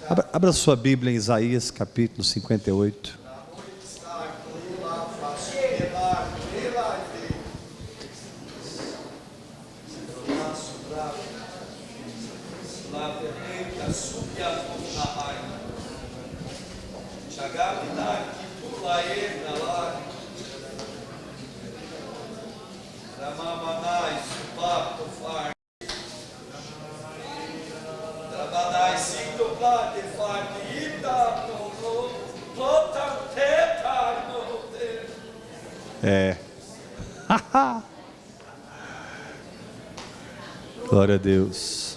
Abra sua Bíblia em Isaías capítulo 58. Glória a Deus.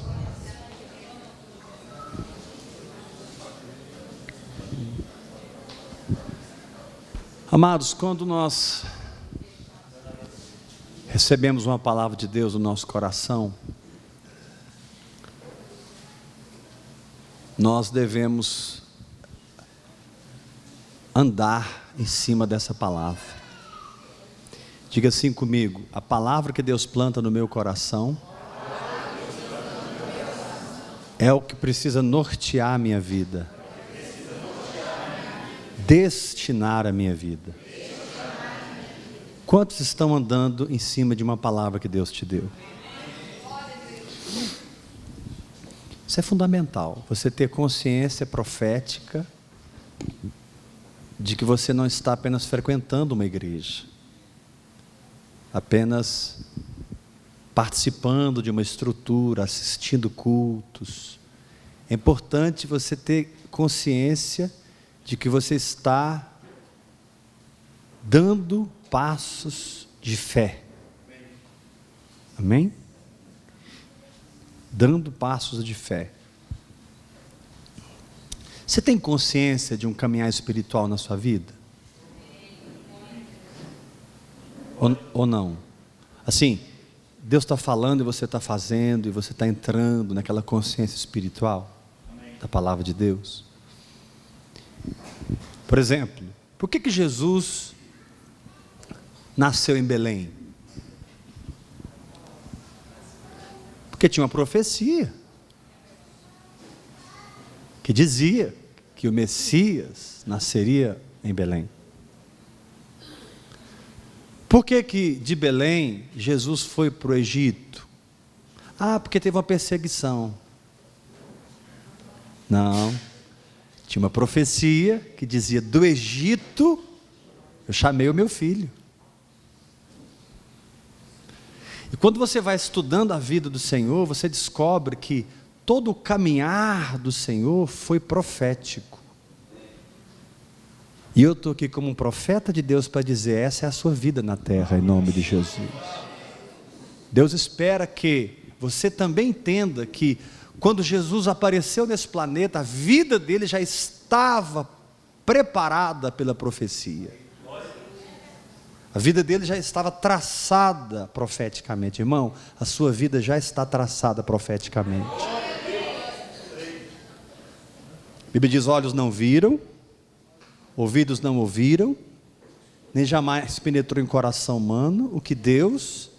Amados, quando nós recebemos uma palavra de Deus no nosso coração, nós devemos andar em cima dessa palavra. Diga assim comigo: a palavra que Deus planta no meu coração é o que precisa nortear a minha vida, destinar a minha vida. Quantos estão andando em cima de uma palavra que Deus te deu? Isso é fundamental, você ter consciência profética de que você não está apenas frequentando uma igreja, apenas participando de uma estrutura, assistindo cultos. É importante você ter consciência de que você está dando passos de fé. Amém? Dando passos de fé. Você tem consciência de um caminhar espiritual na sua vida? Ou não? Assim, Deus está falando e você está fazendo, e você está entrando naquela consciência espiritual da palavra de Deus. Por exemplo, por que Jesus nasceu em Belém? Porque tinha uma profecia que dizia que o Messias nasceria em Belém. Por que de Belém Jesus foi para o Egito? Porque teve uma perseguição. Não, tinha uma profecia que dizia: do Egito eu chamei o meu filho. E quando você vai estudando a vida do Senhor, você descobre que todo o caminhar do Senhor foi profético. E eu estou aqui como um profeta de Deus para dizer: essa é a sua vida na terra, em nome de Jesus. Deus espera que você também entenda que quando Jesus apareceu nesse planeta, a vida dele já estava preparada pela profecia. A vida dele já estava traçada profeticamente. Irmão, a sua vida já está traçada profeticamente. A Bíblia diz: olhos não viram, ouvidos não ouviram, nem jamais penetrou em coração humano o que Deus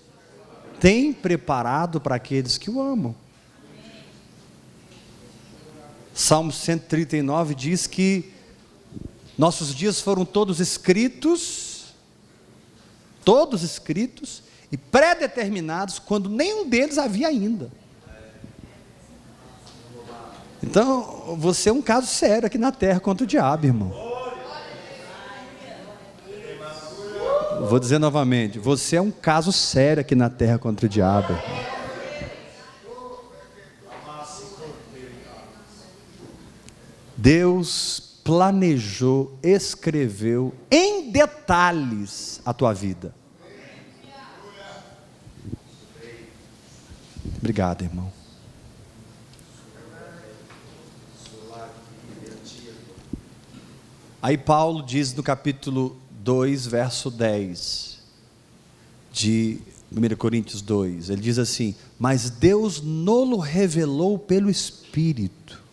tem preparado para aqueles que o amam. Salmo 139 diz que nossos dias foram todos escritos e pré-determinados, quando nenhum deles havia ainda. Então, você é um caso sério aqui na terra contra o diabo, irmão. Vou dizer novamente: você é um caso sério aqui na terra contra o diabo, irmão. Deus planejou, escreveu em detalhes a tua vida. Obrigado, irmão. Aí Paulo diz no capítulo 2, verso 10 de 1 Coríntios 2, ele diz assim: mas Deus nolo revelou pelo Espírito.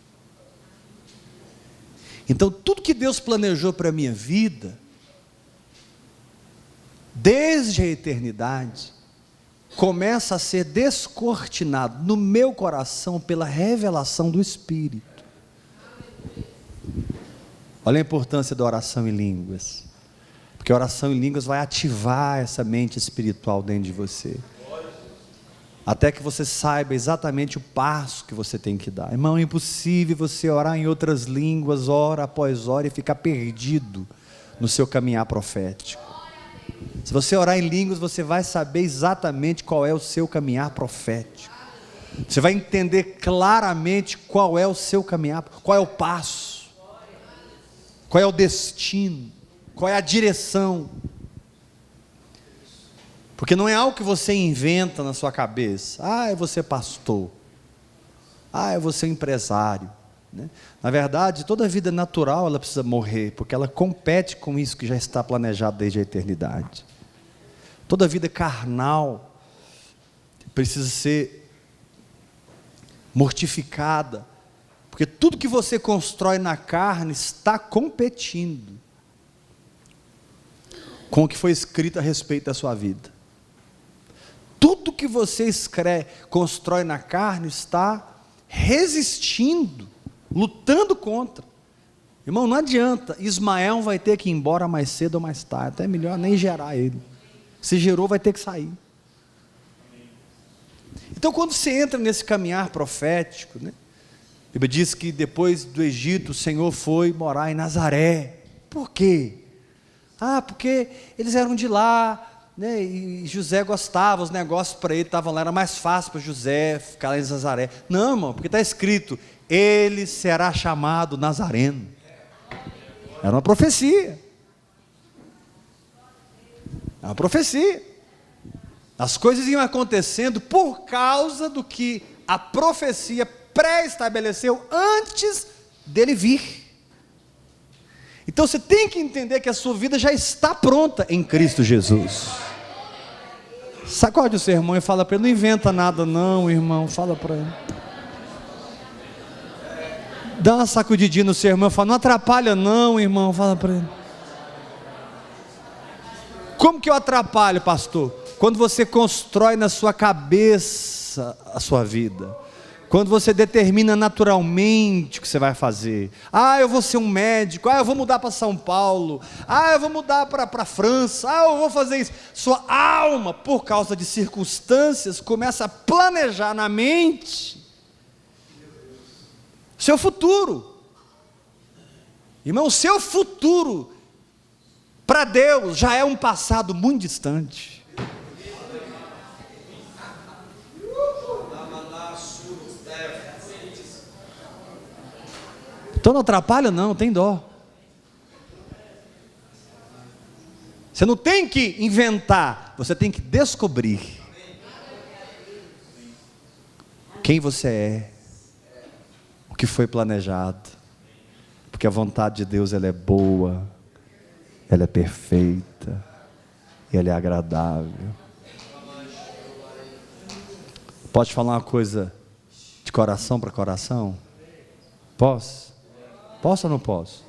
Então tudo que Deus planejou para a minha vida, desde a eternidade, começa a ser descortinado no meu coração pela revelação do Espírito. Olha a importância da oração em línguas. Porque a oração em línguas vai ativar essa mente espiritual dentro de você. Até que você saiba exatamente o passo que você tem que dar. Irmão, é impossível você orar em outras línguas, hora após hora, e ficar perdido no seu caminhar profético. Se você orar em línguas, você vai saber exatamente qual é o seu caminhar profético. Você vai entender claramente qual é o seu caminhar, qual é o passo, qual é o destino, qual é a direção. Porque não é algo que você inventa na sua cabeça. Eu vou ser pastor. Eu vou ser empresário. Na verdade, toda vida natural ela precisa morrer, porque ela compete com isso que já está planejado desde a eternidade. Toda vida carnal precisa ser mortificada, porque tudo que você constrói na carne está competindo com o que foi escrito a respeito da sua vida. Tudo que você constrói na carne está resistindo, lutando contra. Irmão, não adianta, Ismael vai ter que ir embora mais cedo ou mais tarde, até melhor nem gerar ele. Se gerou, vai ter que sair. Então, quando você entra nesse caminhar profético, a Bíblia diz que depois do Egito, o Senhor foi morar em Nazaré. Por quê? Porque eles eram de lá, e José gostava, os negócios para ele estavam lá, era mais fácil para José ficar lá em Nazaré. Não, irmão, porque está escrito, ele será chamado Nazareno. Era uma profecia. É uma profecia. As coisas iam acontecendo por causa do que a profecia pré-estabeleceu antes dele vir. Então você tem que entender que a sua vida já está pronta em Cristo Jesus. Sacode o seu irmão e fala para ele, não inventa nada não, irmão, fala para ele. Dá uma sacudidinha no seu irmão e fala, não atrapalha não, irmão, fala para ele. Como que eu atrapalho, pastor? Quando você constrói na sua cabeça a sua vida. Quando você determina naturalmente o que você vai fazer. Eu vou ser um médico. Eu vou mudar para São Paulo. Eu vou mudar para a França. Eu vou fazer isso. Sua alma, por causa de circunstâncias, começa a planejar na mente seu futuro. Irmão, seu futuro para Deus já é um passado muito distante. Então não atrapalha não, tem dó. Você não tem que inventar, você tem que descobrir quem você é, o que foi planejado, porque a vontade de Deus ela é boa, ela é perfeita, e ela é agradável. Pode falar uma coisa de coração para coração? Posso? Posso ou não posso?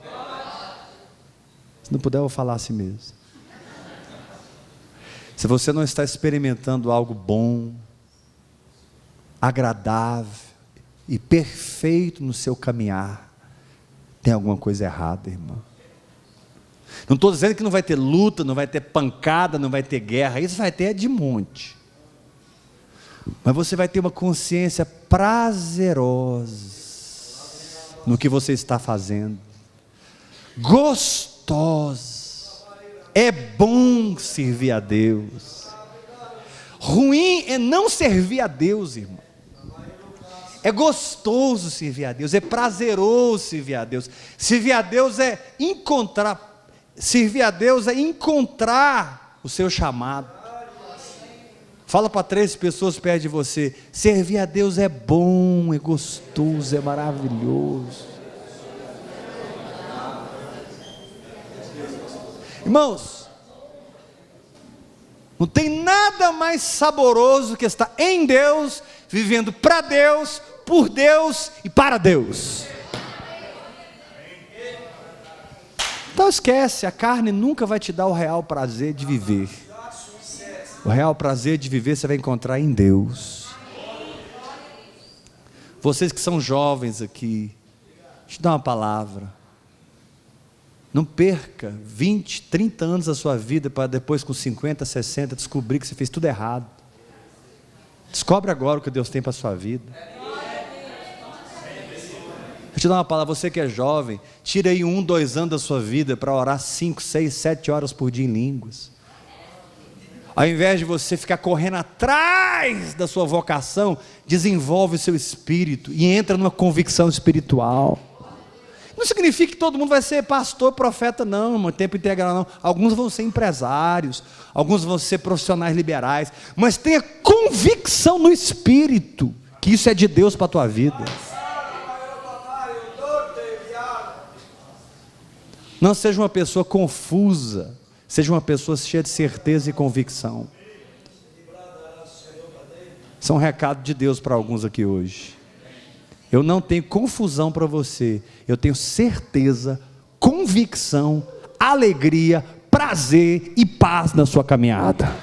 Se não puder, eu vou falar assim mesmo. Se você não está experimentando algo bom, agradável e perfeito no seu caminhar, tem alguma coisa errada, irmão. Não estou dizendo que não vai ter luta, não vai ter pancada, não vai ter guerra, isso vai ter de monte. Mas você vai ter uma consciência prazerosa no que você está fazendo, gostosa. É bom servir a Deus. Ruim é não servir a Deus, irmão. É gostoso servir a Deus, é prazeroso servir a Deus. Servir a Deus é encontrar o seu chamado. Fala para 3 pessoas perto de você, servir a Deus é bom, é gostoso, é maravilhoso. Irmãos, não tem nada mais saboroso que estar em Deus, vivendo para Deus, por Deus e para Deus. Então esquece, a carne nunca vai te dar o real prazer de viver. O real prazer de viver você vai encontrar em Deus. Vocês que são jovens aqui, deixa eu dar uma palavra. Não perca 20, 30 anos da sua vida para depois com 50, 60 descobrir que você fez tudo errado. Descobre agora o que Deus tem para a sua vida. Vou te dar uma palavra, você que é jovem, tira aí 1, 2 anos da sua vida para orar 5, 6, 7 horas por dia em línguas. Ao invés de você ficar correndo atrás da sua vocação, desenvolve o seu espírito e entra numa convicção espiritual. Não significa que todo mundo vai ser pastor, profeta, não, irmão, tempo integral não. Alguns vão ser empresários, alguns vão ser profissionais liberais, mas tenha convicção no espírito, que isso é de Deus para a tua vida. Não seja uma pessoa confusa, seja uma pessoa cheia de certeza e convicção. Isso é um recado de Deus para alguns aqui hoje. Eu não tenho confusão para você, eu tenho certeza, convicção, alegria, prazer e paz na sua caminhada.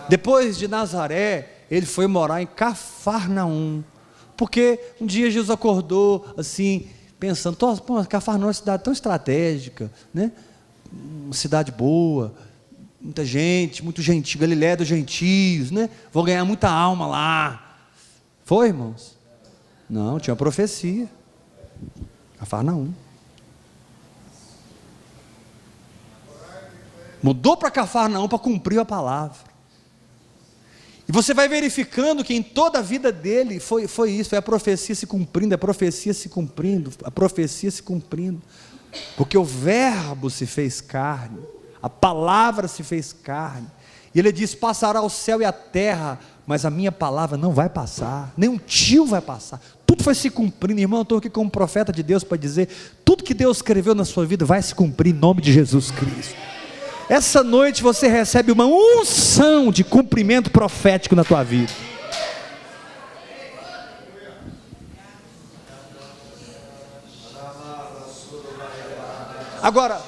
Depois de Nazaré, ele foi morar em Cafarnaum, porque um dia Jesus acordou assim, pensando, Cafarnaum é uma cidade tão estratégica, né? Uma cidade boa, muita gente, muito gentil, Galiléia dos gentios, né? Vou ganhar muita alma lá. Foi, irmãos? Não, tinha uma profecia. Cafarnaum. Mudou para Cafarnaum para cumprir a palavra. E você vai verificando que em toda a vida dele foi isso, foi a profecia se cumprindo, a profecia se cumprindo, a profecia se cumprindo. Porque o verbo se fez carne, a palavra se fez carne. E ele diz, passará o céu e a terra, mas a minha palavra não vai passar, nem um tio vai passar. Tudo foi se cumprindo, irmão, eu estou aqui como profeta de Deus para dizer, tudo que Deus escreveu na sua vida vai se cumprir em nome de Jesus Cristo. Essa noite você recebe uma unção de cumprimento profético na tua vida. Agora,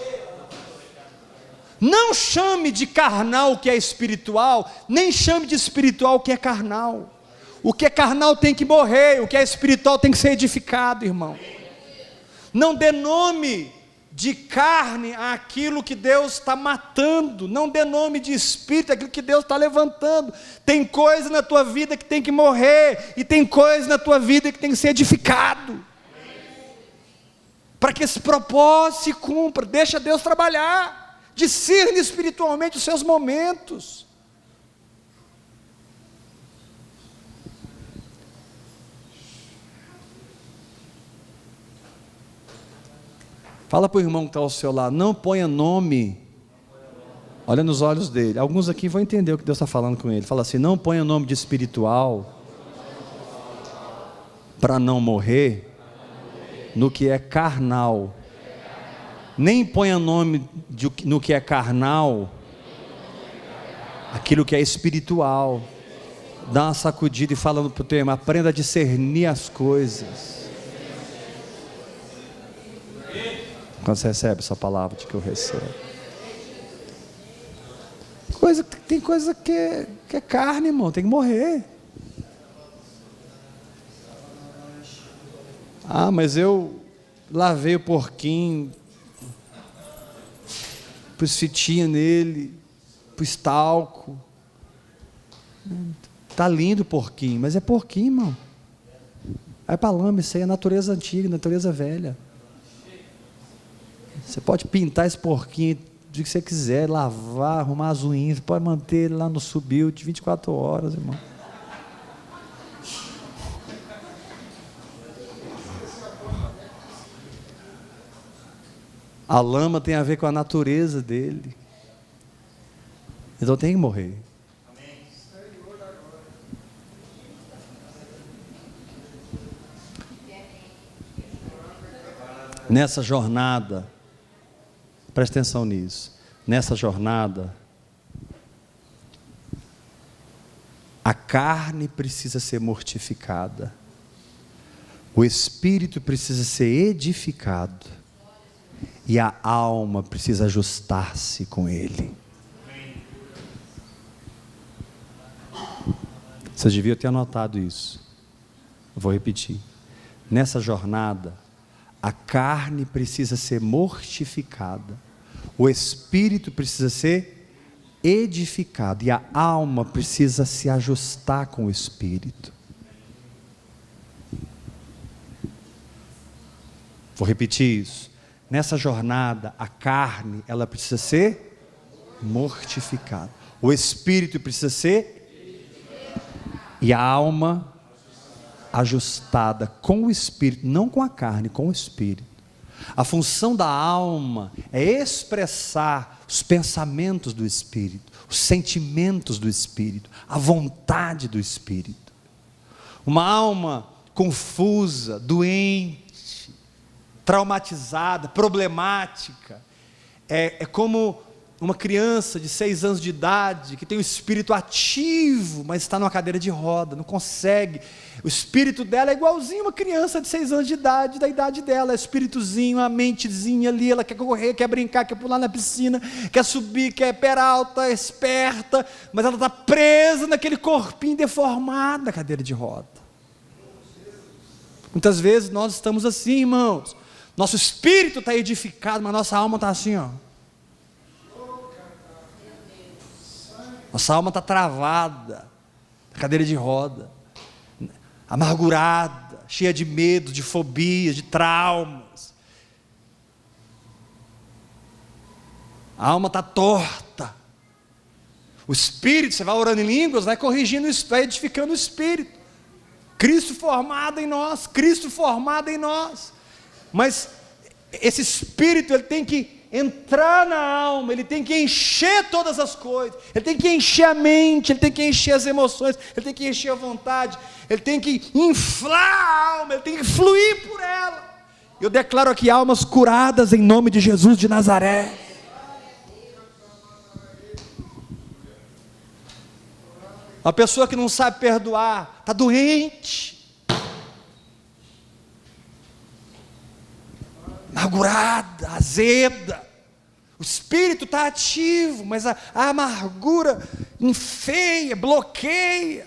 não chame de carnal o que é espiritual, nem chame de espiritual o que é carnal. O que é carnal tem que morrer, o que é espiritual tem que ser edificado, irmão. Não dê nome de carne àquilo que Deus está matando, não dê nome de espírito àquilo que Deus está levantando. Tem coisa na tua vida que tem que morrer, e tem coisa na tua vida que tem que ser edificado, para que esse propósito se cumpra. Deixa Deus trabalhar, discerne espiritualmente os seus momentos. Fala para o irmão que está ao seu lado, não ponha nome, olha nos olhos dele, alguns aqui vão entender o que Deus está falando com ele. Fala assim, não ponha nome de espiritual, para não morrer, no que é carnal, nem ponha nome no que é carnal, aquilo que é espiritual. Dá uma sacudida e fala para o teu irmão, aprenda a discernir as coisas. Quando você recebe essa palavra de que eu recebo, tem coisa que é carne, irmão, tem que morrer. Ah, mas eu lavei o porquinho, pus fitinha nele, pus talco. Tá lindo o porquinho, mas é porquinho, irmão. Vai para a lama, isso aí é natureza antiga, natureza velha. Você pode pintar esse porquinho do que você quiser, lavar, arrumar as unhas, pode manter ele lá no subil de 24 horas, irmão. A lama tem a ver com a natureza dele. Então tem que morrer. Nessa jornada, preste atenção nisso, nessa jornada, a carne precisa ser mortificada, o espírito precisa ser edificado, e a alma precisa ajustar-se com ele. Vocês deviam ter anotado isso. Eu vou repetir. Nessa jornada, a carne precisa ser mortificada, o espírito precisa ser edificado e a alma precisa se ajustar com o espírito. Vou repetir isso. Nessa jornada, a carne, ela precisa ser mortificada. O espírito precisa ser e a alma ajustada com o espírito, não com a carne, com o espírito. A função da alma é expressar os pensamentos do espírito, os sentimentos do espírito, a vontade do espírito. Uma alma confusa, doente, traumatizada, problemática, é como uma criança de 6 anos de idade, que tem um espírito ativo, mas está numa cadeira de roda, não consegue. O espírito dela é igualzinho uma criança de 6 anos de idade, da idade dela, é espíritozinho, a mentezinha ali, ela quer correr, quer brincar, quer pular na piscina, quer subir, quer peralta, é esperta, mas ela está presa naquele corpinho deformado na cadeira de roda. Muitas vezes nós estamos assim, irmãos, nosso espírito está edificado, mas nossa alma está assim, ó. Nossa alma está travada, cadeira de roda, amargurada, cheia de medo, de fobias, de traumas. A alma está torta. O espírito, você vai orando em línguas, vai corrigindo isso, vai edificando o espírito. Cristo formado em nós, Cristo formado em nós. Mas esse espírito, ele tem que entrar na alma, ele tem que encher todas as coisas, ele tem que encher a mente, ele tem que encher as emoções, ele tem que encher a vontade, ele tem que inflar a alma, ele tem que fluir por ela. Eu declaro aqui almas curadas em nome de Jesus de Nazaré. Uma pessoa que não sabe perdoar, está doente, amargurada, azeda, o espírito está ativo, mas a amargura enfeia, bloqueia.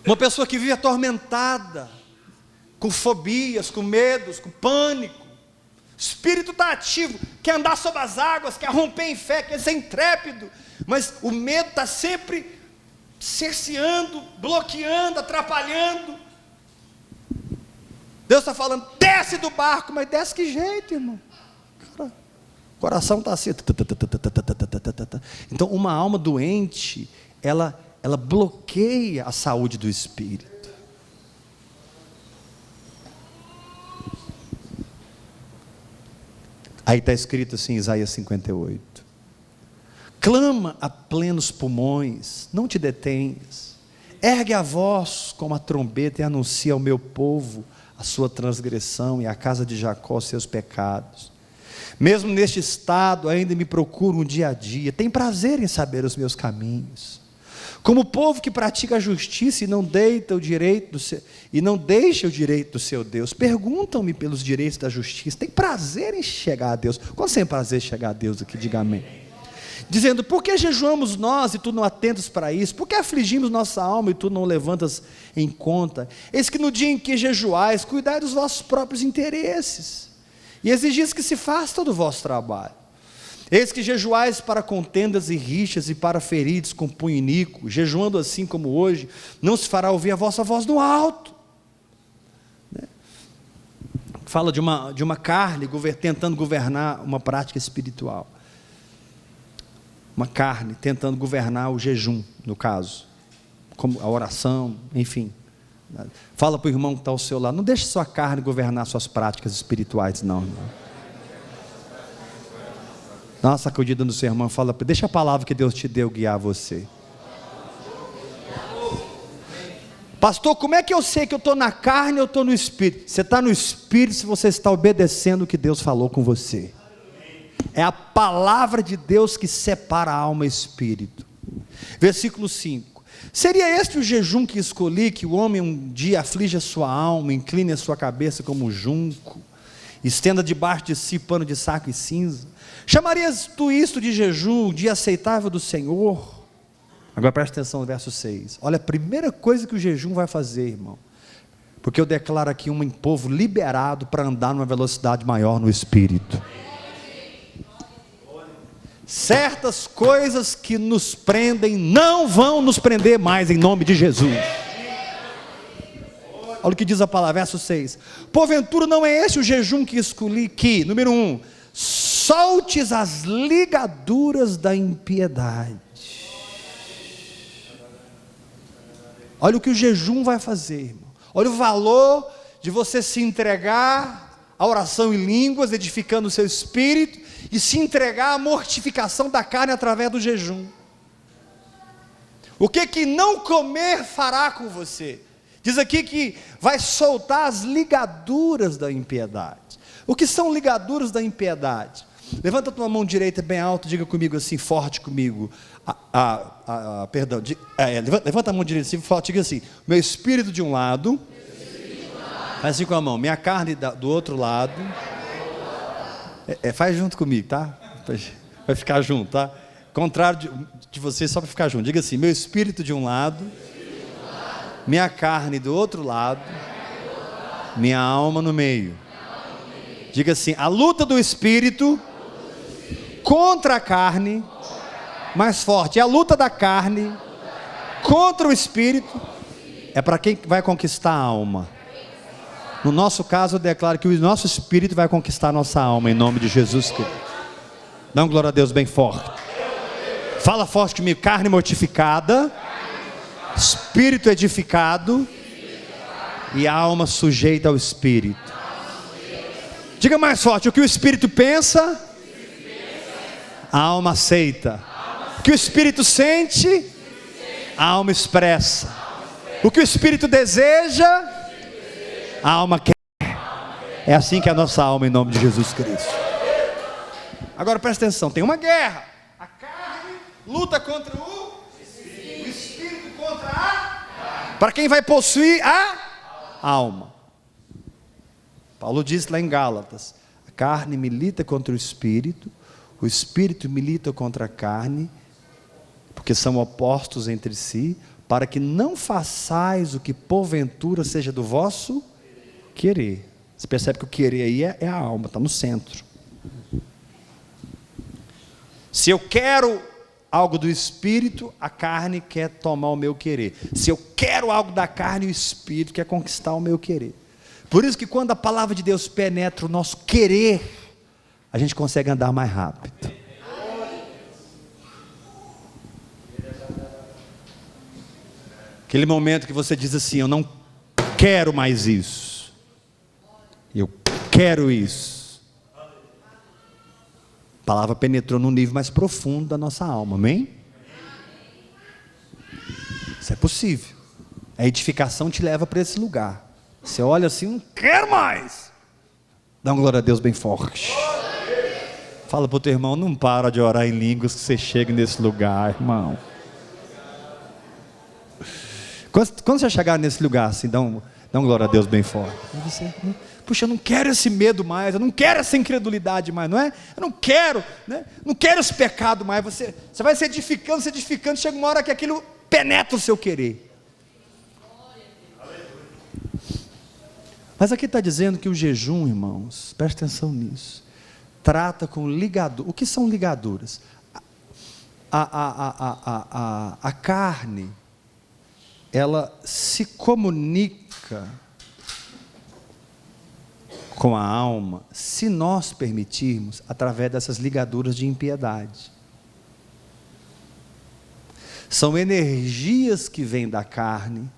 Uma pessoa que vive atormentada, com fobias, com medos, com pânico, o espírito está ativo, quer andar sobre as águas, quer romper em fé, quer ser intrépido, mas o medo está sempre cerceando, bloqueando, atrapalhando. Deus está falando, desce do barco, mas desce que jeito, irmão? Cara, o coração está assim. Então, uma alma doente, ela bloqueia a saúde do espírito. Aí está escrito assim, Isaías 58. Clama a plenos pulmões, não te detenhas. Ergue a voz como a trombeta e anuncia ao meu povo a sua transgressão e a casa de Jacó seus pecados. Mesmo neste estado ainda me procuram dia a dia, tem prazer em saber os meus caminhos. Como o povo que pratica a justiça e não deixa o direito do seu Deus, perguntam-me pelos direitos da justiça, tem prazer em chegar a Deus. Quando você tem prazer em chegar a Deus aqui, diga amém. Dizendo, por que jejuamos nós e tu não atentas para isso? Por que afligimos nossa alma e tu não levantas em conta? Eis que no dia em que jejuais, cuidai dos vossos próprios interesses, e exigis que se faça todo o vosso trabalho. Eis que jejuais para contendas e rixas e para feridos com punho iníquo, jejuando assim como hoje, não se fará ouvir a vossa voz no alto. Fala de uma carne tentando governar uma prática espiritual. Uma carne tentando governar o jejum, no caso, como a oração, enfim. Fala para o irmão que está ao seu lado, não deixe sua carne governar suas práticas espirituais, não, irmão. Dá uma sacudida no seu irmão, fala, deixa a palavra que Deus te deu guiar você. Pastor, como é que eu sei que eu estou na carne ou estou no espírito? Você está no espírito se você está obedecendo o que Deus falou com você. É a palavra de Deus que separa a alma e espírito. Versículo 5. Seria este o jejum que escolhi, que o homem um dia aflige a sua alma, incline a sua cabeça como um junco, estenda debaixo de si pano de saco e cinza, Chamarias tu isto de jejum, dia aceitável do Senhor? Agora presta atenção no verso 6. Olha a primeira coisa que o jejum vai fazer, irmão. Porque eu declaro aqui um povo liberado para andar numa velocidade maior no Espírito. Certas coisas que nos prendem não vão nos prender mais em nome de Jesus. Olha o que diz a palavra, verso 6. Porventura não é esse o jejum que escolhi, que, número 1, soltes as ligaduras da impiedade. Olha o que o jejum vai fazer, irmão. Olha o valor de você se entregar à oração em línguas, edificando o seu espírito, e se entregar à mortificação da carne através do jejum. O que não comer fará com você? Diz aqui que vai soltar as ligaduras da impiedade. O que são ligaduras da impiedade? Levanta a tua mão direita bem alta, diga comigo assim, forte comigo. Levanta a mão direita assim, forte, diga assim: meu espírito de um lado, faz assim com a mão, minha carne do outro lado. Faz junto comigo, tá? Vai ficar junto, tá? Contrário de você, só para ficar junto. Diga assim: meu espírito de um lado, minha carne do outro lado, minha alma no meio. Diga assim: a luta do espírito contra a carne, mais forte, a luta da carne contra o espírito é para quem vai conquistar a alma. No nosso caso, eu declaro que o nosso espírito vai conquistar a nossa alma, em nome de Jesus Cristo. Dá uma glória a Deus bem forte. Fala forte comigo: carne mortificada, espírito edificado e alma sujeita ao espírito. Diga mais forte: o que o espírito pensa, a alma aceita. O que o espírito sente, a alma expressa. O que o espírito deseja, a alma quer. É assim que é a nossa alma, em nome de Jesus Cristo. Agora presta atenção, tem uma guerra. A carne luta contra o espírito contra a... Para quem vai possuir a alma. Paulo diz lá em Gálatas: a carne milita contra o espírito milita contra a carne, porque são opostos entre si, para que não façais o que porventura seja do vosso querer. Você percebe que o querer aí é a alma, está no centro. Se eu quero algo do espírito, a carne quer tomar o meu querer. Se eu quero algo da carne, o espírito quer conquistar o meu querer. Por isso que quando a palavra de Deus penetra o nosso querer, a gente consegue andar mais rápido. Aquele momento que você diz assim: eu não quero mais isso, eu quero isso. A palavra penetrou num nível mais profundo da nossa alma, amém? Isso é possível. A edificação te leva para esse lugar. Você olha assim: não quero mais. Dá uma glória a Deus bem forte. Fala para o teu irmão: não para de orar em línguas que você chega nesse lugar, irmão. Quando você chegar nesse lugar assim, dá uma glória a Deus bem forte. Você, puxa, eu não quero esse medo mais, eu não quero essa incredulidade mais, não é? Eu não quero, né? Não quero esse pecado mais. Você vai se edificando, chega uma hora que aquilo penetra o seu querer. Mas aqui está dizendo que o jejum, irmãos, presta atenção nisso, trata com ligaduras. O que são ligaduras? A carne, ela se comunica com a alma, se nós permitirmos, através dessas ligaduras de impiedade. São energias que vêm da carne,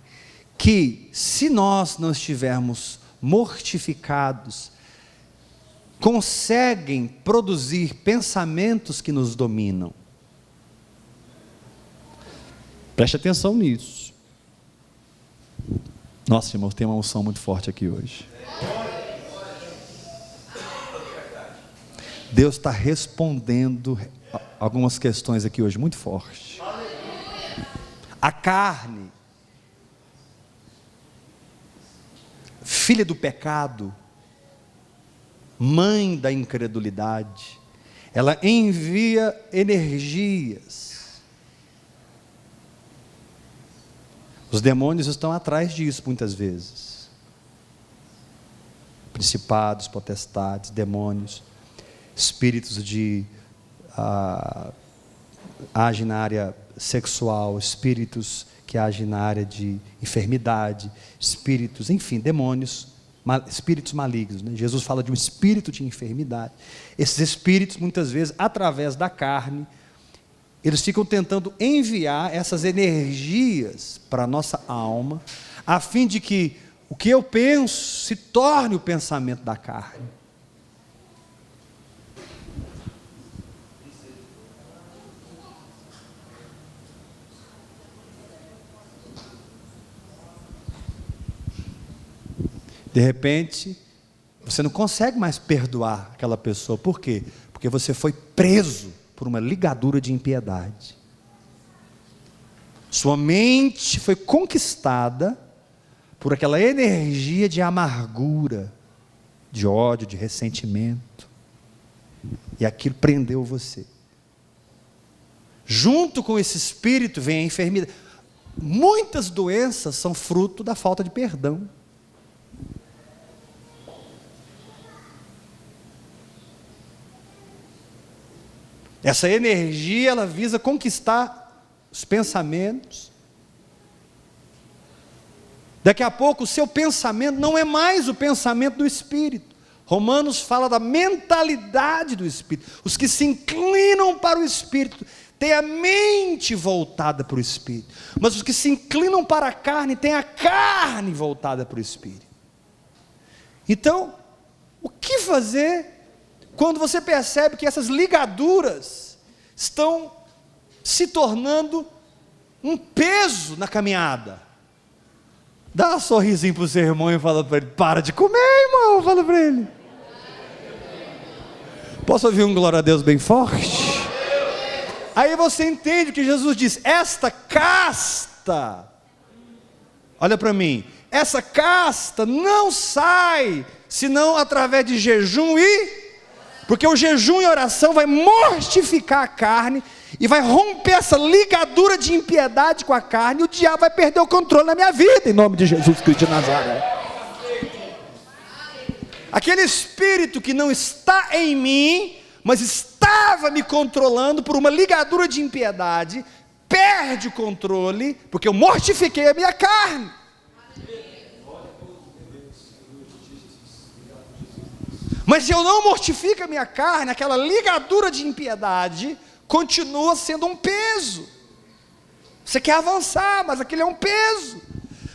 que, se nós não estivermos mortificados, conseguem produzir pensamentos que nos dominam. Preste atenção nisso. Nossa, irmãos, tem uma unção muito forte aqui hoje. Deus está respondendo algumas questões aqui hoje muito forte. A carne, filha do pecado, mãe da incredulidade, ela envia energias. Os demônios estão atrás disso muitas vezes. Principados, potestades, demônios, espíritos de agem na área sexual, espíritos que agem na área de enfermidade, espíritos, enfim, demônios, espíritos malignos, né? Jesus fala de um espírito de enfermidade. Esses espíritos, muitas vezes, através da carne, eles ficam tentando enviar essas energias para a nossa alma, a fim de que o que eu penso se torne o pensamento da carne. De repente, você não consegue mais perdoar aquela pessoa. Por quê? Porque você foi preso por uma ligadura de impiedade. Sua mente foi conquistada por aquela energia de amargura, de ódio, de ressentimento. E aquilo prendeu você. Junto com esse espírito vem a enfermidade. Muitas doenças são fruto da falta de perdão. Essa energia, ela visa conquistar os pensamentos. Daqui a pouco o seu pensamento não é mais o pensamento do Espírito. Romanos fala da mentalidade do Espírito. Os que se inclinam para o Espírito têm a mente voltada para o Espírito. Mas os que se inclinam para a carne têm a carne voltada para o Espírito. Então, o que fazer quando você percebe que essas ligaduras estão se tornando um peso na caminhada? Dá um sorrisinho para o seu irmão e fala para ele: para de comer, irmão. Fala para ele. Posso ouvir um glória a Deus bem forte? Aí você entende que Jesus diz: esta casta, olha para mim, essa casta não sai senão através de jejum porque o jejum e oração vai mortificar a carne e vai romper essa ligadura de impiedade com a carne, e o diabo vai perder o controle na minha vida, em nome de Jesus Cristo de Nazaré. Aquele espírito que não está em mim, mas estava me controlando por uma ligadura de impiedade, perde o controle, porque eu mortifiquei a minha carne. Mas se eu não mortifico a minha carne, aquela ligadura de impiedade continua sendo um peso. Você quer avançar, mas aquele é um peso.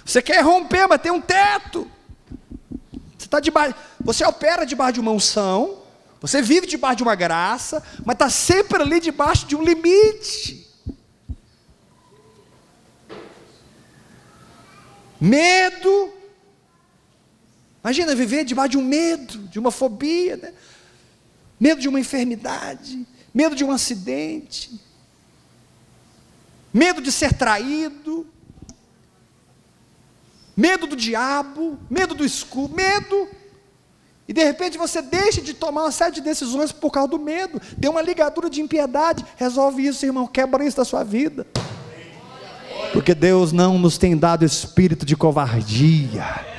Você quer romper, mas tem um teto. Você opera debaixo de uma unção, você vive debaixo de uma graça, mas está sempre ali debaixo de um limite. Medo. Imagina viver debaixo de um medo, de uma fobia, né? Medo de uma enfermidade, medo de um acidente, medo de ser traído, medo do diabo, medo do escuro, medo. E de repente você deixa de tomar uma série de decisões por causa do medo. Tem uma ligadura de impiedade. Resolve isso, irmão, quebra isso da sua vida. Porque Deus não nos tem dado espírito de covardia.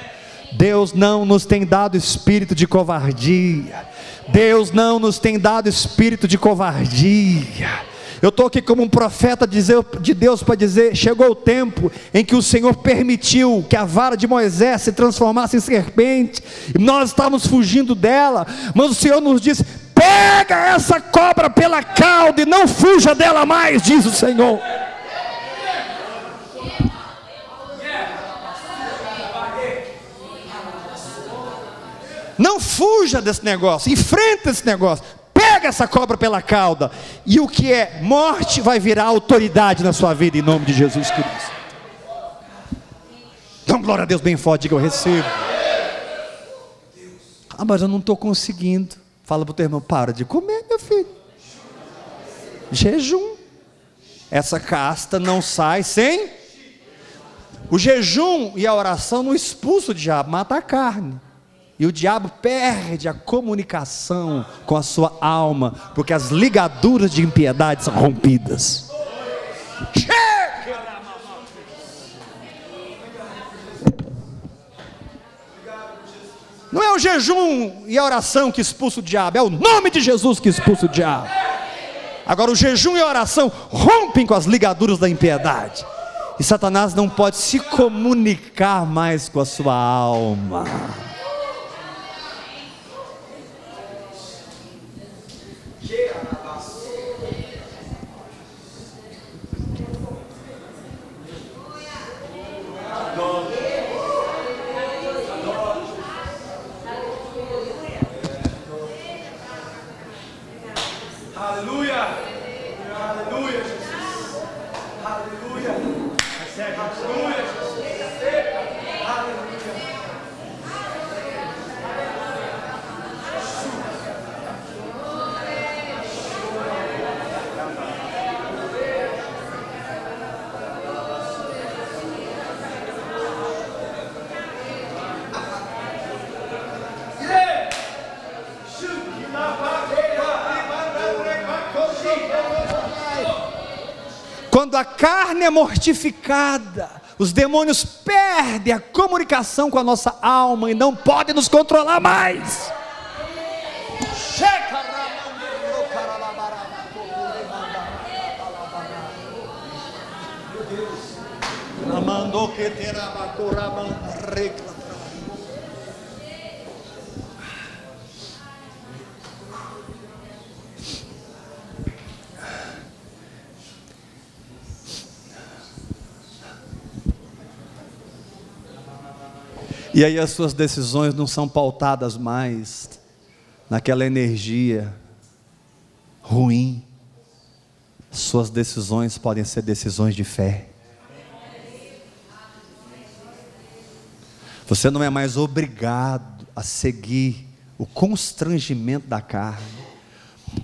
Deus não nos tem dado espírito de covardia. Deus não nos tem dado espírito de covardia. Eu estou aqui como um profeta de Deus para dizer: chegou o tempo em que o Senhor permitiu que a vara de Moisés se transformasse em serpente, e nós estávamos fugindo dela, mas o Senhor nos disse: pega essa cobra pela cauda e não fuja dela mais, diz o Senhor. Não fuja desse negócio, enfrenta esse negócio, pega essa cobra pela cauda, e o que é morte vai virar autoridade na sua vida, em nome de Jesus Cristo. Então glória a Deus bem forte, diga: eu recebo. Ah, mas eu não estou conseguindo. Fala para o teu irmão: para de comer, meu filho. Jejum. Essa casta não sai sem. O jejum e a oração não expulsa o diabo, mata a carne. E o diabo perde a comunicação com a sua alma, porque as ligaduras de impiedade são rompidas. Não é o jejum e a oração que expulsa o diabo, é o nome de Jesus que expulsa o diabo. Agora o jejum e a oração rompem com as ligaduras da impiedade. E Satanás não pode se comunicar mais com a sua alma. Aleluia! Aleluia, Jesus! Aleluia! Recebe, aleluia, Jesus! Receba! Aleluia! Quando a carne é mortificada, os demônios perdem a comunicação com a nossa alma e não podem nos controlar mais. E aí as suas decisões não são pautadas mais naquela energia ruim. Suas decisões podem ser decisões de fé. Você não é mais obrigado a seguir o constrangimento da carne.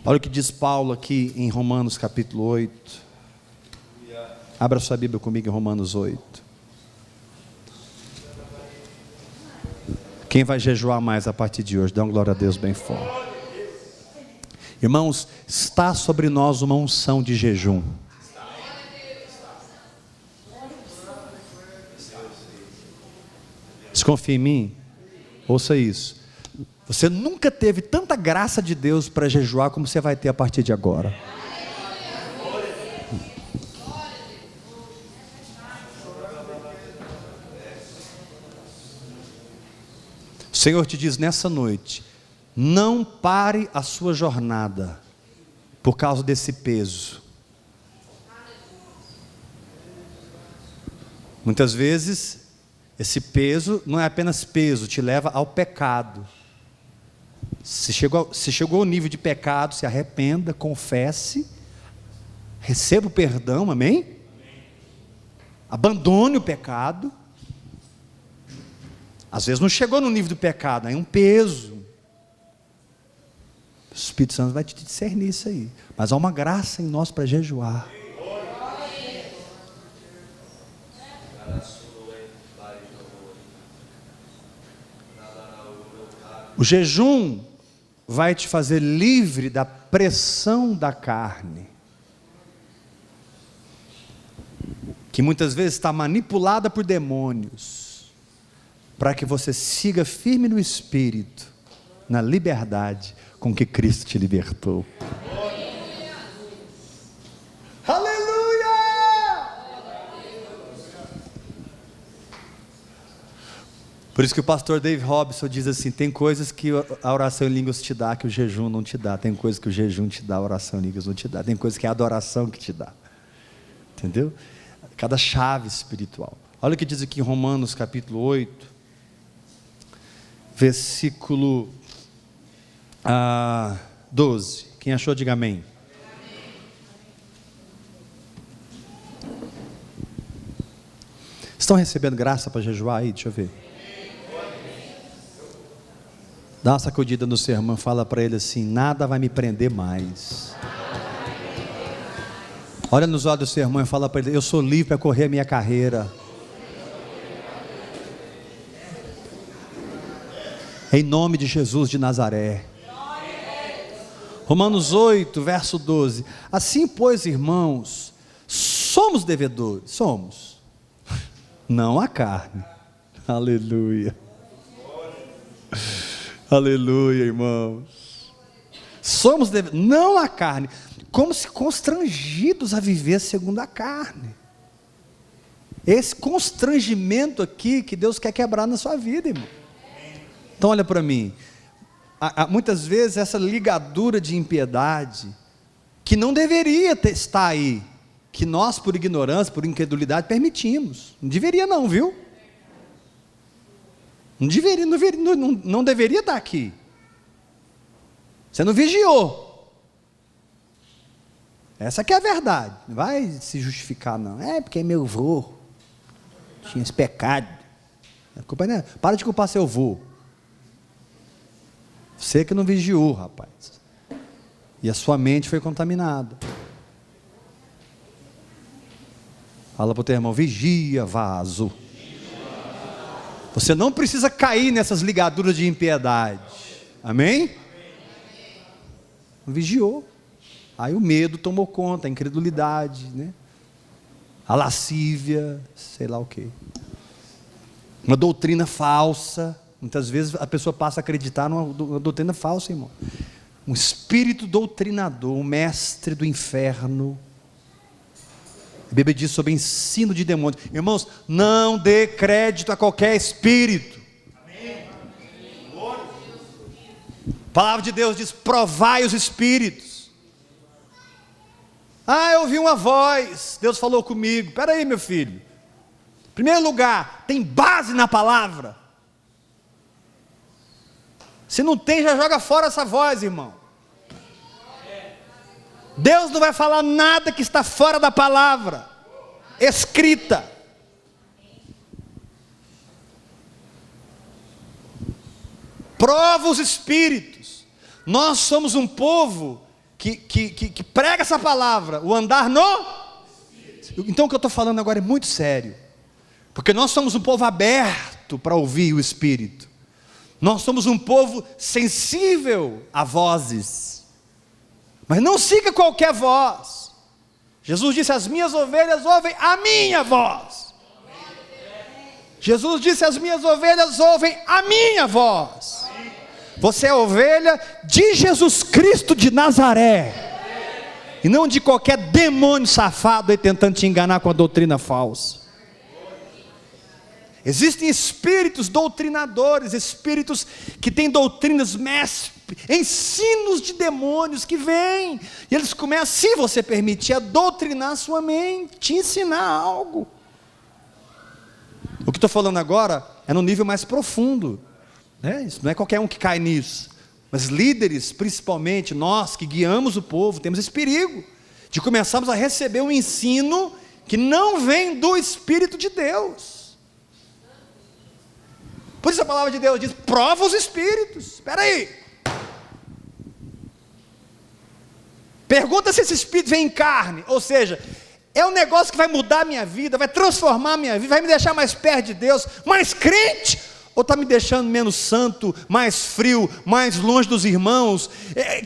Olha o que diz Paulo aqui em Romanos capítulo 8. Abra sua Bíblia comigo em Romanos 8. Quem vai jejuar mais a partir de hoje? Dá uma glória a Deus bem forte. Irmãos, está sobre nós uma unção de jejum. Desconfie em mim? Ouça isso. Você nunca teve tanta graça de Deus para jejuar como você vai ter a partir de agora. O Senhor te diz nessa noite: não pare a sua jornada por causa desse peso. Muitas vezes esse peso não é apenas peso, te leva ao pecado. Se chegou ao nível de pecado, se arrependa, confesse, receba o perdão, amém? Abandone o pecado. Às vezes não chegou no nível do pecado, é um peso. O Espírito Santo vai te discernir isso aí. Mas há uma graça em nós para jejuar. O jejum vai te fazer livre da pressão da carne, que muitas vezes está manipulada por demônios, para que você siga firme no Espírito, na liberdade com que Cristo te libertou. Aleluia! Por isso que o pastor Dave Robson diz assim: tem coisas que a oração em línguas te dá que o jejum não te dá, tem coisas que o jejum te dá, a oração em línguas não te dá, tem coisas que é a adoração que te dá, entendeu? Cada chave espiritual. Olha o que diz aqui em Romanos capítulo 8, versículo 12. Quem achou, diga amém. Estão recebendo graça para jejuar aí? Deixa eu ver. Dá uma sacudida no seu irmão, fala para ele assim: nada vai me prender mais. Olha nos olhos do seu irmão e fala para ele: eu sou livre para correr a minha carreira. Em nome de Jesus de Nazaré. Romanos 8, verso 12. Assim, pois, irmãos, somos devedores. Somos. Não a carne. Aleluia. Aleluia, irmãos. Somos devedores, não a carne, como se constrangidos a viver segundo a carne. Esse constrangimento aqui que Deus quer quebrar na sua vida, irmão. Então olha para mim, muitas vezes essa ligadura de impiedade, que não deveria estar aí, que nós por ignorância, por incredulidade permitimos, não deveria não, viu? Não deveria estar aqui, você não vigiou, essa que é a verdade, não vai se justificar não, porque é meu vô, tinha esse pecado, a culpa não é, para de culpar seu vô, você que não vigiou, rapaz, e a sua mente foi contaminada. Fala para o teu irmão, vigia, vaso. Você não precisa cair nessas ligaduras de impiedade, amém? Vigiou, aí o medo tomou conta, a incredulidade, né? A lascívia, sei lá o que, uma doutrina falsa. Muitas vezes a pessoa passa a acreditar numa doutrina falsa, irmão. Um espírito doutrinador, um mestre do inferno. A Bíblia diz sobre ensino de demônios. Irmãos, não dê crédito a qualquer espírito. Amém. A palavra de Deus diz, provai os espíritos. Eu ouvi uma voz, Deus falou comigo. Espera aí, meu filho. Em primeiro lugar, tem base na palavra. Se não tem, já joga fora essa voz, irmão. Deus não vai falar nada que está fora da palavra escrita. Prova os espíritos. Nós somos um povo que prega essa palavra, o andar no. Então o que eu estou falando agora é muito sério, porque nós somos um povo aberto para ouvir o Espírito. Nós somos um povo sensível a vozes, mas não siga qualquer voz. Jesus disse, as minhas ovelhas ouvem a minha voz. Jesus disse, as minhas ovelhas ouvem a minha voz. Você é ovelha de Jesus Cristo de Nazaré, e não de qualquer demônio safado aí tentando te enganar com a doutrina falsa. Existem espíritos doutrinadores, espíritos que têm doutrinas, ensinos de demônios que vêm, e eles começam, se você permitir, a doutrinar a sua mente, te ensinar algo. O que estou falando agora é no nível mais profundo, né? Isso não é qualquer um que cai nisso, mas líderes, principalmente nós que guiamos o povo, temos esse perigo de começarmos a receber um ensino que não vem do Espírito de Deus. Por isso a palavra de Deus diz, prova os espíritos. Espera aí, pergunta se esse espírito vem em carne, ou seja, é um negócio que vai mudar a minha vida, vai transformar a minha vida, vai me deixar mais perto de Deus, mais crente, ou está me deixando menos santo, mais frio, mais longe dos irmãos?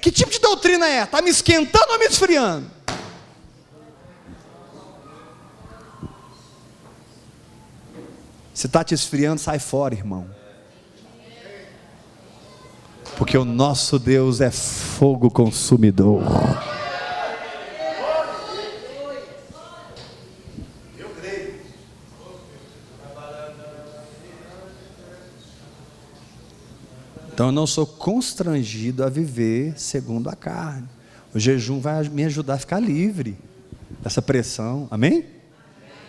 Que tipo de doutrina é? Está me esquentando ou me esfriando? Se está te esfriando, sai fora, irmão, porque o nosso Deus é fogo consumidor. Então eu não sou constrangido a viver segundo a carne. O jejum vai me ajudar a ficar livre dessa pressão, amém?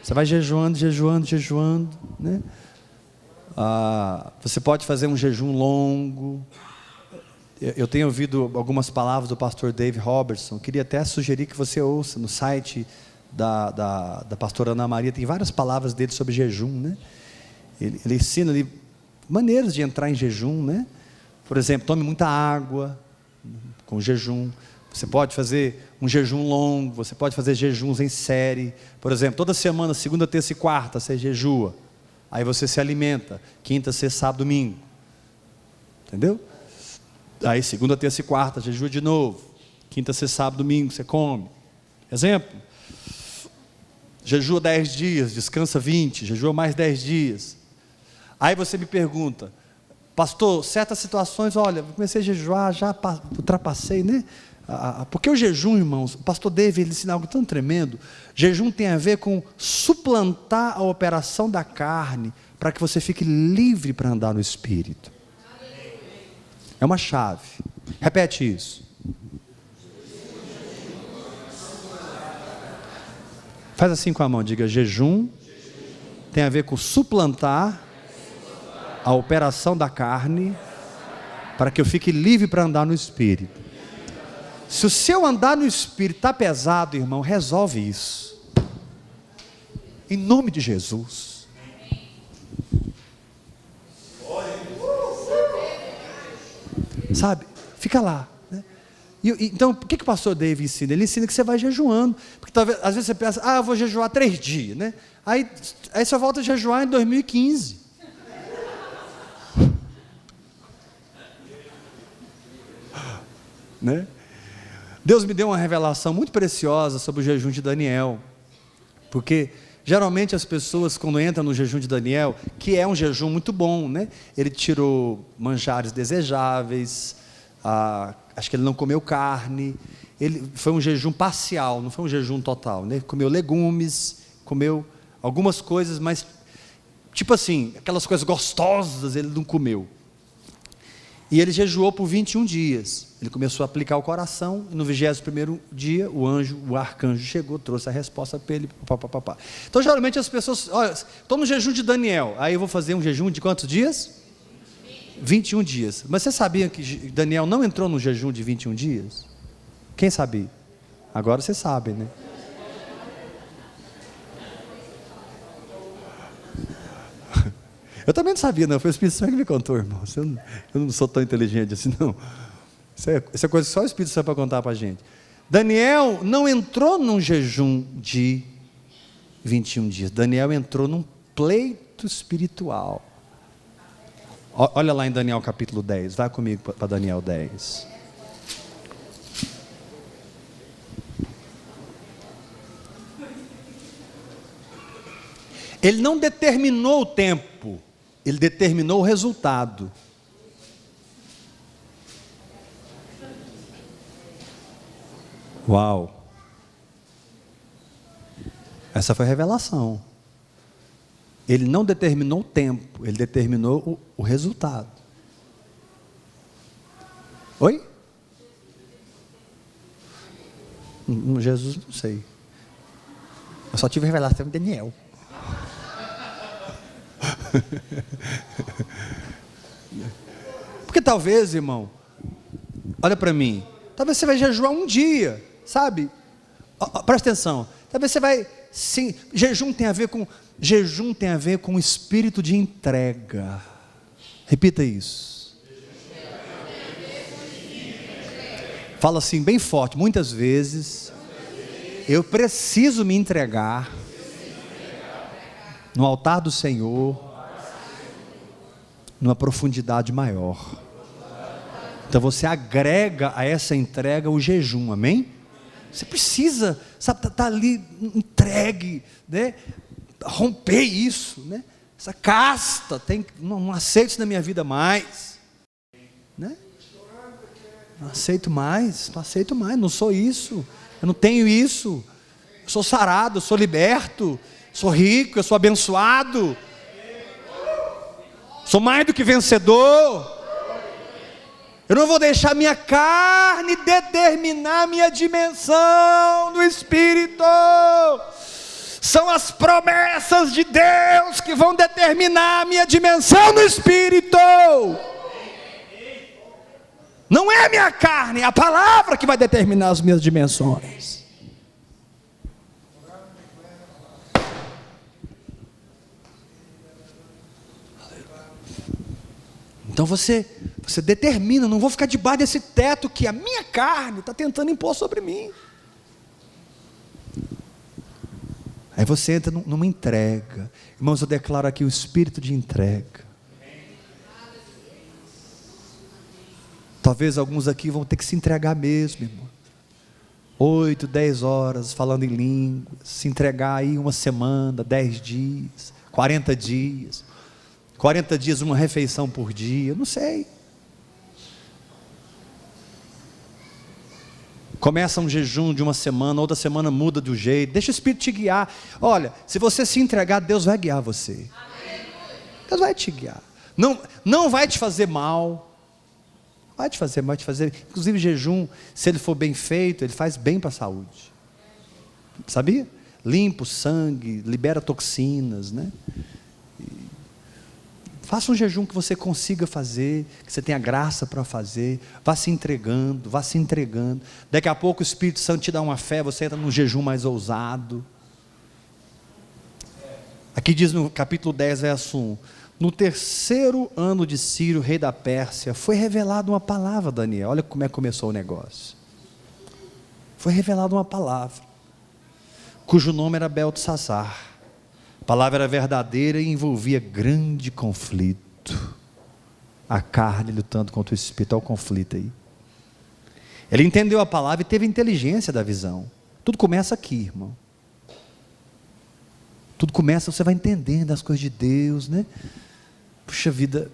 Você vai jejuando, né? Você pode fazer um jejum longo. Eu tenho ouvido algumas palavras do pastor Dave Robertson, queria até sugerir que você ouça no site da pastora Ana Maria, tem várias palavras dele sobre jejum, né? Ele ensina ali maneiras de entrar em jejum, né? Por exemplo, tome muita água com jejum. Você pode fazer um jejum longo, você pode fazer jejuns em série. Por exemplo, toda semana, segunda, terça e quarta, você jejua. Aí você se alimenta, quinta, sexta, sábado, domingo. Entendeu? Aí segunda, terça e quarta, jejua de novo. Quinta, sexta, sábado, domingo, você come. Exemplo. Jejua 10 dias, descansa 20, jejua mais 10 dias. Aí você me pergunta, pastor, certas situações, olha, comecei a jejuar, já ultrapassei, né? Porque o jejum, irmãos, o pastor David, ele ensina algo tão tremendo. Jejum tem a ver com suplantar a operação da carne, para que você fique livre para andar no Espírito. É uma chave. Repete isso. Faz assim com a mão, diga: jejum tem a ver com suplantar a operação da carne, para que eu fique livre para andar no Espírito. Se o seu andar no Espírito está pesado, irmão, resolve isso. Em nome de Jesus. Sabe? Fica lá. Né? Então, por que o pastor David ensina? Ele ensina que você vai jejuando. Porque talvez, às vezes você pensa, eu vou jejuar 3 dias. Né? Aí você volta a jejuar em 2015. Né? Deus me deu uma revelação muito preciosa sobre o jejum de Daniel, porque geralmente as pessoas, quando entram no jejum de Daniel, que é um jejum muito bom, né? Ele tirou manjares desejáveis, acho que ele não comeu carne, foi um jejum parcial, não foi um jejum total, né? Comeu legumes, comeu algumas coisas, mas tipo assim, aquelas coisas gostosas ele não comeu. E ele jejuou por 21 dias. Ele começou a aplicar o coração, e no 21º dia, o arcanjo chegou, trouxe a resposta para ele. Então, geralmente as pessoas, olha, estou no jejum de Daniel, aí eu vou fazer um jejum de quantos dias? 21 dias. Mas você sabia que Daniel não entrou no jejum de 21 dias? Quem sabia? Agora você sabe, né? Eu também não sabia, não. Foi o Espírito Santo que me contou, irmão. Eu não sou tão inteligente assim, não. Isso é coisa que só o Espírito Santo para contar para a gente. Daniel não entrou num jejum de 21 dias. Daniel entrou num pleito espiritual. Olha lá em Daniel capítulo 10. Vai comigo para Daniel 10. Ele não determinou o tempo. Ele determinou o resultado. Uau! Essa foi a revelação. Ele não determinou o tempo, ele determinou o resultado. Oi? Jesus, não sei. Eu só tive a revelação de Daniel. Porque talvez, irmão, olha para mim, talvez você vai jejuar um dia, sabe? Presta atenção. Talvez você vai, sim, jejum tem a ver com o espírito de entrega. Repita isso. Fala assim bem forte. Muitas vezes eu preciso me entregar no altar do Senhor, numa profundidade maior. Então você agrega a essa entrega o jejum, amém? Você precisa, sabe, tá ali entregue, né? Romper isso, né? Essa casta, não aceito isso na minha vida mais, né? Não aceito mais, não sou isso, eu não tenho isso, eu sou sarado, eu sou liberto, sou rico, eu sou abençoado, sou mais do que vencedor. Eu não vou deixar minha carne determinar minha dimensão no Espírito. São as promessas de Deus que vão determinar a minha dimensão no Espírito. Não é a minha carne, é a palavra que vai determinar as minhas dimensões. Então você determina, não vou ficar debaixo desse teto que a minha carne está tentando impor sobre mim. Aí você entra numa entrega. Irmãos, eu declaro aqui o espírito de entrega. Talvez alguns aqui vão ter que se entregar mesmo, irmão. 8, 10 horas falando em línguas, se entregar aí uma semana, 10 dias, 40 dias, 40 dias uma refeição por dia, não sei. Começa um jejum de uma semana, outra semana muda do jeito, deixa o Espírito te guiar. Olha, se você se entregar, Deus vai guiar você. Deus vai te guiar. Não vai te fazer mal. Vai te fazer, inclusive jejum, se ele for bem feito, ele faz bem para a saúde, sabia? Limpa o sangue, libera toxinas, né? Faça um jejum que você consiga fazer, que você tenha graça para fazer, vá se entregando, daqui a pouco o Espírito Santo te dá uma fé, você entra num jejum mais ousado. Aqui diz no capítulo 10, verso 1, no 3º ano de Ciro, rei da Pérsia, foi revelada uma palavra, Daniel, olha como é que começou o negócio. Foi revelada uma palavra, cujo nome era Beltesazar. A palavra era verdadeira e envolvia grande conflito. A carne lutando contra o espírito, olha o conflito aí. Ele entendeu a palavra e teve inteligência da visão. Tudo começa aqui, irmão. Tudo começa, você vai entendendo as coisas de Deus, né? Puxa vida.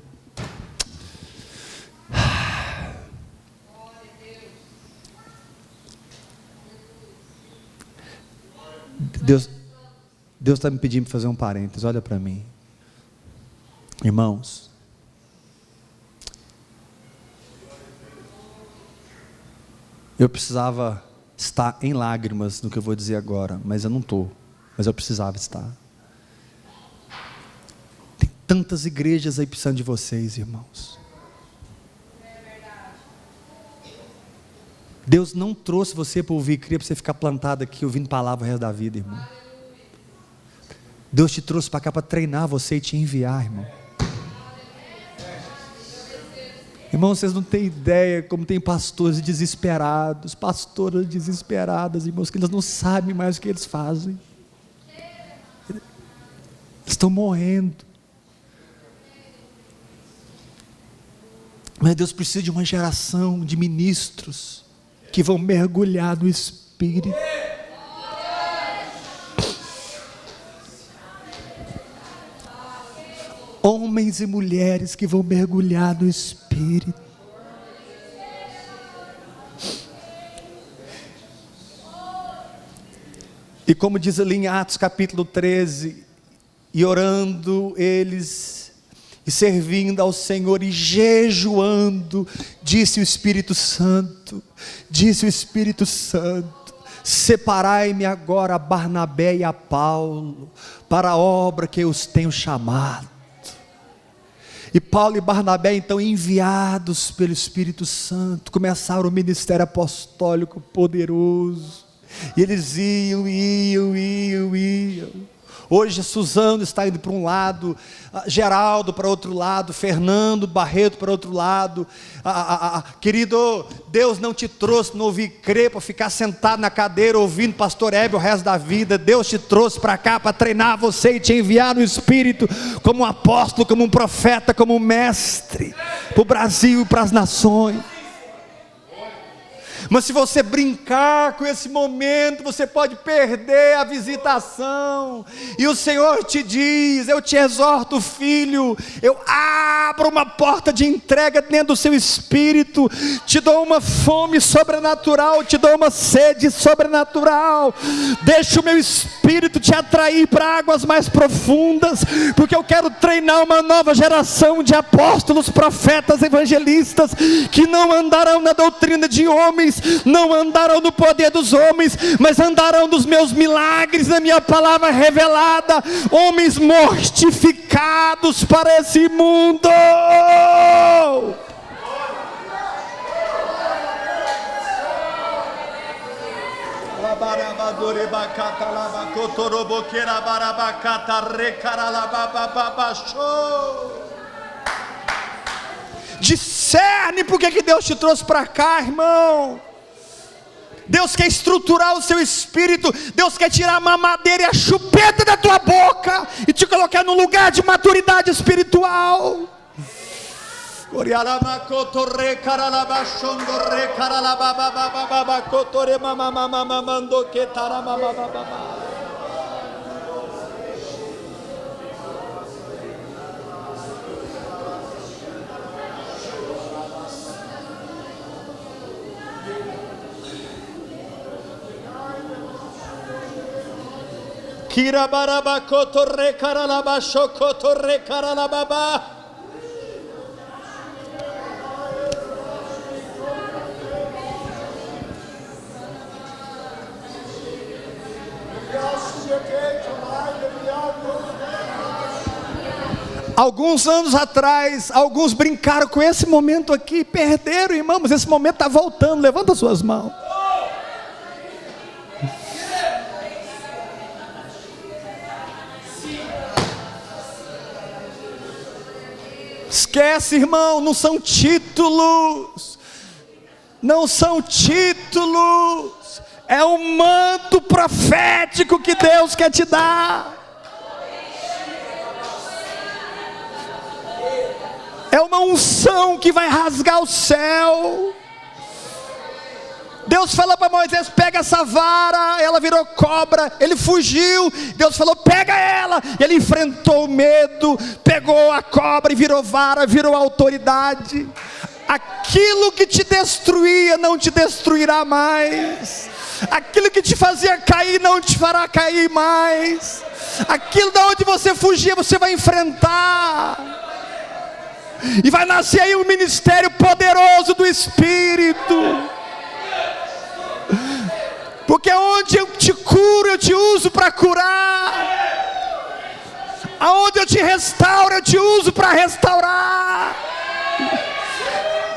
Deus está me pedindo para fazer um parênteses, olha para mim. Irmãos, eu precisava estar em lágrimas no que eu vou dizer agora, mas eu não estou, mas eu precisava estar. Tem tantas igrejas aí precisando de vocês, irmãos. Deus não trouxe você para ouvir crer, para você ficar plantado aqui ouvindo palavra o resto da vida, irmão. Deus te trouxe para cá para treinar você e te enviar, irmão. Irmão, vocês não têm ideia como tem pastores desesperados, pastoras desesperadas, irmãos, que eles não sabem mais o que eles fazem. Eles estão morrendo. Mas Deus precisa de uma geração de ministros que vão mergulhar no Espírito. Homens e mulheres que vão mergulhar no Espírito. E como diz ali em Atos capítulo 13, e orando eles, e servindo ao Senhor, e jejuando, disse o Espírito Santo, separai-me agora a Barnabé e a Paulo, para a obra que eu os tenho chamado. E Paulo e Barnabé, então, enviados pelo Espírito Santo, começaram o ministério apostólico poderoso, e eles iam. Hoje a Suzano está indo para um lado, Geraldo para outro lado, Fernando Barreto para outro lado. Querido, Deus não te trouxe no ouvir crer para ficar sentado na cadeira ouvindo pastor Hebe o resto da vida. Deus te trouxe para cá para treinar você e te enviar no Espírito como um apóstolo, como um profeta, como um mestre para o Brasil e para as nações. Mas se você brincar com esse momento, você pode perder a visitação. E o Senhor te diz: eu te exorto, filho, eu abro uma porta de entrega dentro do seu espírito, te dou uma fome sobrenatural, te dou uma sede sobrenatural. Deixa o meu espírito te atrair para águas mais profundas, porque eu quero treinar uma nova geração de apóstolos, profetas, evangelistas, que não andarão na doutrina de homens, não andarão no poder dos homens, mas andarão nos meus milagres, na minha palavra revelada. Homens mortificados para esse mundo. Discerne porque que Deus te trouxe para cá, irmão. Deus quer estruturar o seu espírito. Deus quer tirar a mamadeira e a chupeta da tua boca e te colocar num lugar de maturidade espiritual. Oriaramacotorre caralabachondo re caralabababababa cotore mamamamamando que taramamababa. Kirabaraba cotorre caralabacho cotorre caralababa. Alguns anos atrás, alguns brincaram com esse momento aqui, perderam, irmãos, esse momento está voltando. Levanta suas mãos. Esquece, irmão, não são títulos, não são títulos, é um manto profético que Deus quer te dar. É uma unção que vai rasgar o céu. Deus fala para Moisés: pega essa vara, ela virou cobra, ele fugiu. Deus falou: pega ela, ele enfrentou o medo, pegou a cobra e virou vara, virou autoridade. Aquilo que te destruía não te destruirá mais. Aquilo que te fazia cair não te fará cair mais. Aquilo de onde você fugia, você vai enfrentar. E vai nascer aí um ministério poderoso do Espírito. Porque onde eu te curo, eu te uso para curar. Aonde eu te restauro, eu te uso para restaurar.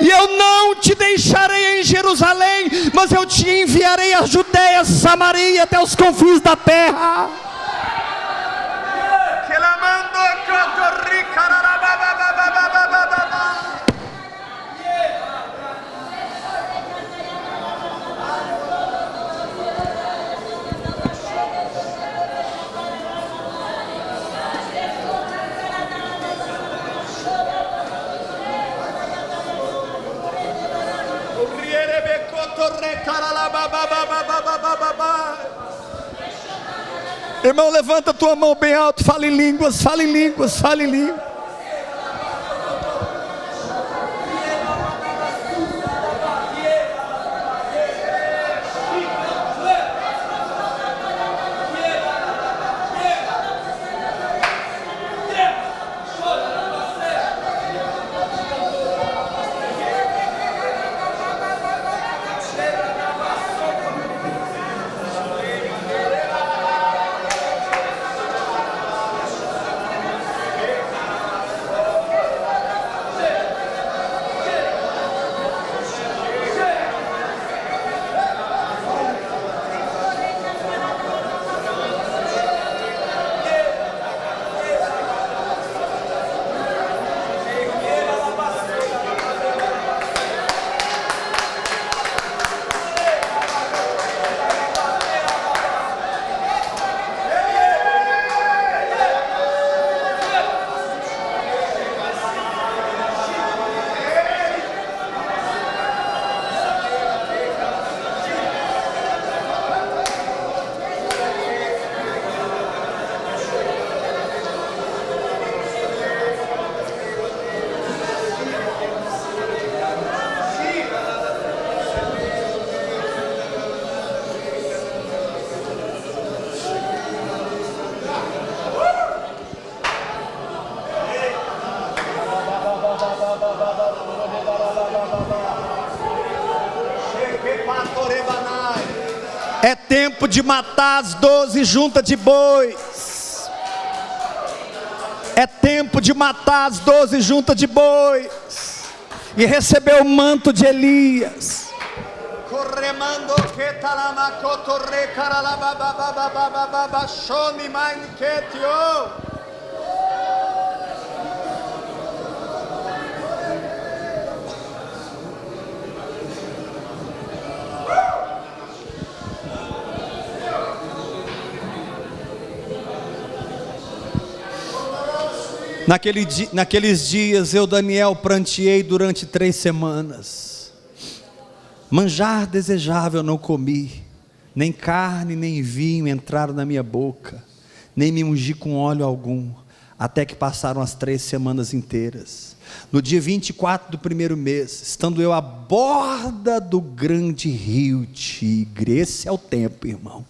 E eu não te deixarei em Jerusalém, mas eu te enviarei a Judeia, Samaria, até os confins da terra. Irmão, levanta a tua mão bem alto, fala em línguas, fala em línguas, fala em línguas. É tempo de matar as 12 juntas de bois. É tempo de matar as 12 juntas de bois e receber o manto de Elias. Corremando que talamacoto recaralabababababababa shoni mainketio. Naqueles dias eu, Daniel, pranteei durante 3 semanas. Manjar desejável não comi, nem carne nem vinho entraram na minha boca, nem me ungi com óleo algum, até que passaram as 3 semanas inteiras. No dia 24 do primeiro mês, estando eu à borda do grande rio Tigre, esse é o tempo, irmão.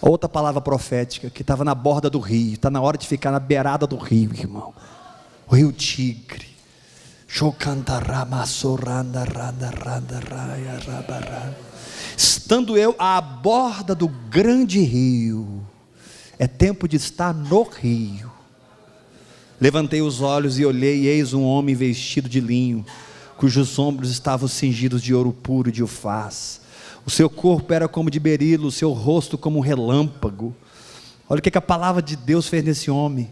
Outra palavra profética, que estava na borda do rio, está na hora de ficar na beirada do rio, irmão. O rio Tigre. Estando eu à borda do grande rio, é tempo de estar no rio. Levantei os olhos e olhei, e eis um homem vestido de linho, cujos ombros estavam cingidos de ouro puro e de ufaz. O seu corpo era como de berilo, o seu rosto como um relâmpago. Olha o que a palavra de Deus fez nesse homem,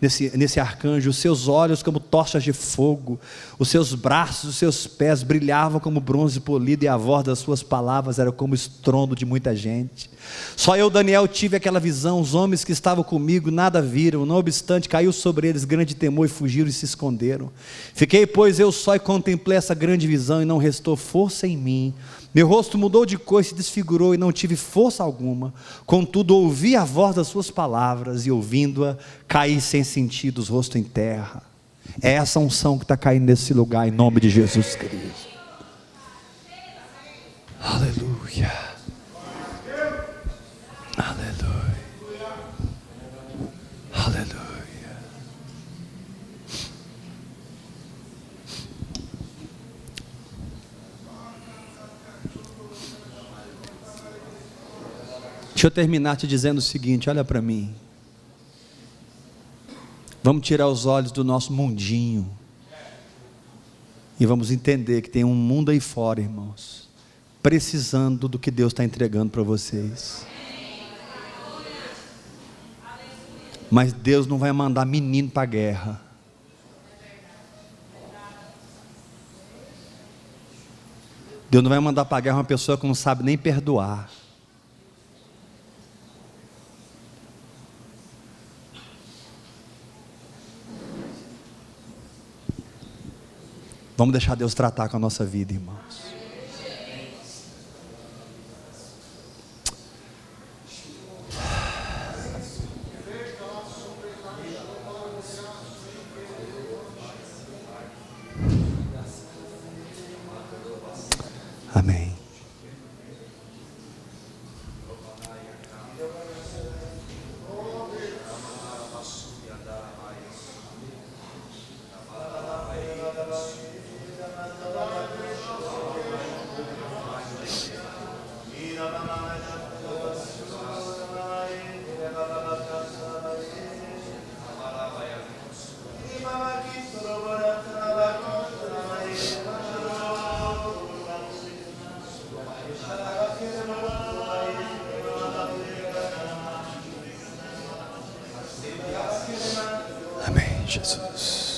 nesse arcanjo. Os seus olhos como tochas de fogo, os seus braços, os seus pés brilhavam como bronze polido, e a voz das suas palavras era como estrondo de muita gente. Só eu, Daniel, tive aquela visão. Os homens que estavam comigo nada viram, não obstante caiu sobre eles grande temor, e fugiram e se esconderam. Fiquei, pois, eu só, e contemplei essa grande visão, e não restou força em mim. Meu rosto mudou de cor e se desfigurou, e não tive força alguma. Contudo ouvi a voz das suas palavras, e ouvindo-a, caí sem sentidos, rosto em terra. É essa unção que está caindo nesse lugar, em nome de Jesus Cristo. Aleluia. Aleluia. Aleluia. Deixa eu terminar te dizendo o seguinte, olha para mim. Vamos tirar os olhos do nosso mundinho e vamos entender que tem um mundo aí fora, irmãos, precisando do que Deus está entregando para vocês. Mas Deus não vai mandar menino para a guerra. Deus não vai mandar para a guerra uma pessoa que não sabe nem perdoar. Vamos deixar Deus tratar com a nossa vida, irmãos. Amém. Amém, Jesus.